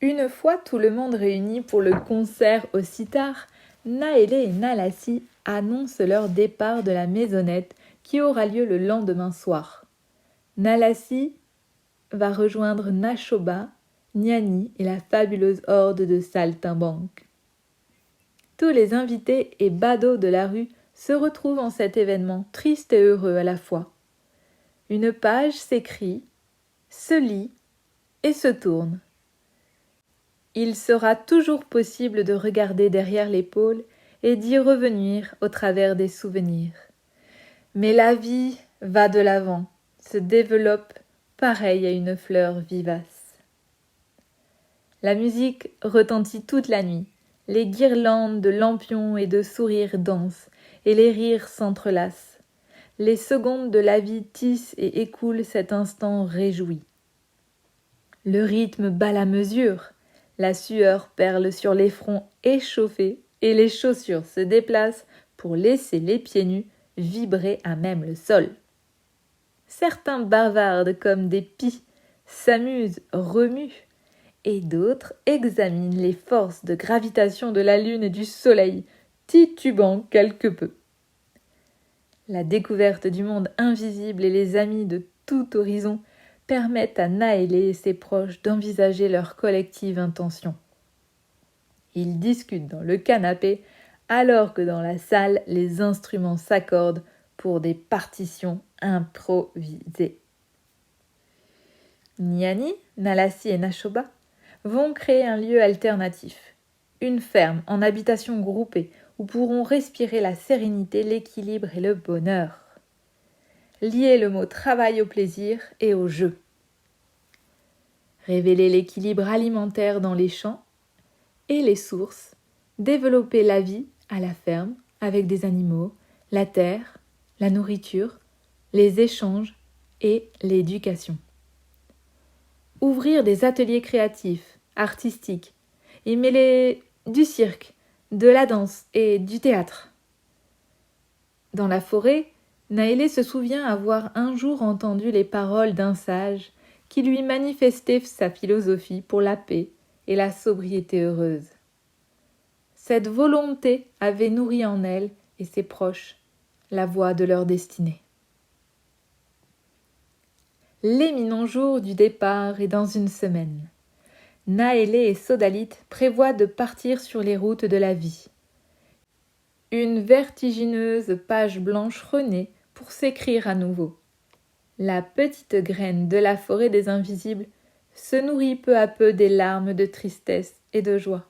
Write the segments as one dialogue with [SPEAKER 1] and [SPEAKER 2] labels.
[SPEAKER 1] Une fois tout le monde réuni pour le concert au sitar, Naélé et Nalassi annoncent leur départ de la maisonnette qui aura lieu le lendemain soir. Nalassi va rejoindre Nashoba, Niani et la fabuleuse horde de saltimbanques. Tous les invités et badauds de la rue se retrouvent en cet événement triste et heureux à la fois. Une page s'écrit, se lit et se tourne. Il sera toujours possible de regarder derrière l'épaule et d'y revenir au travers des souvenirs. Mais la vie va de l'avant, se développe pareille à une fleur vivace. La musique retentit toute la nuit, les guirlandes de lampions et de sourires dansent, et les rires s'entrelacent. Les secondes de la vie tissent et écoulent cet instant réjoui. Le rythme bat la mesure, la sueur perle sur les fronts échauffés et les chaussures se déplacent pour laisser les pieds nus vibrer à même le sol. Certains bavardent comme des pies, s'amusent, remuent, et d'autres examinent les forces de gravitation de la lune et du soleil, titubant quelque peu. La découverte du monde invisible et les amis de tout horizon permettent à Naélé et ses proches d'envisager leur collective intention. Ils discutent dans le canapé alors que dans la salle, les instruments s'accordent pour des partitions improvisées. Niani, Nalassi et Nashoba vont créer un lieu alternatif, une ferme en habitation groupée où pourront respirer la sérénité, l'équilibre et le bonheur. Lier le mot travail au plaisir et au jeu. Révéler l'équilibre alimentaire dans les champs et les sources, développer la vie à la ferme avec des animaux, la terre, la nourriture, les échanges et l'éducation. Ouvrir des ateliers créatifs, artistiques, y mêler du cirque, de la danse et du théâtre. Dans la forêt, Naélé se souvient avoir un jour entendu les paroles d'un sage qui lui manifestait sa philosophie pour la paix et la sobriété heureuse. Cette volonté avait nourri en elle et ses proches la voie de leur destinée. L'éminent jour du départ est dans une semaine. Naélé et Sodalite prévoient de partir sur les routes de la vie. Une vertigineuse page blanche renaît pour s'écrire à nouveau. La petite graine de la forêt des invisibles se nourrit peu à peu des larmes de tristesse et de joie.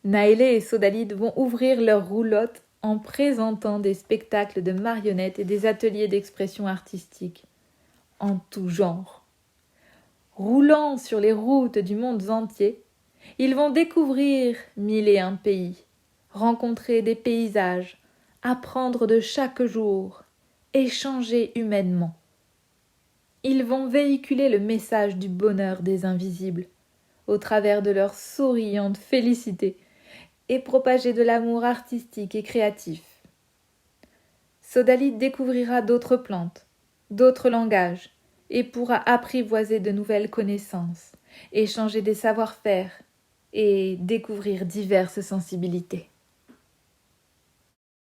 [SPEAKER 1] Naélé et Sodalite vont ouvrir leur roulotte en présentant des spectacles de marionnettes et des ateliers d'expression artistique, en tout genre. Roulant sur les routes du monde entier, ils vont découvrir 1001 pays, rencontrer des paysages, apprendre de chaque jour, échanger humainement. Ils vont véhiculer le message du bonheur des invisibles, au travers de leur souriante félicité, et propager de l'amour artistique et créatif. Sodalite découvrira d'autres plantes, d'autres langages, et pourra apprivoiser de nouvelles connaissances, échanger des savoir-faire et découvrir diverses sensibilités.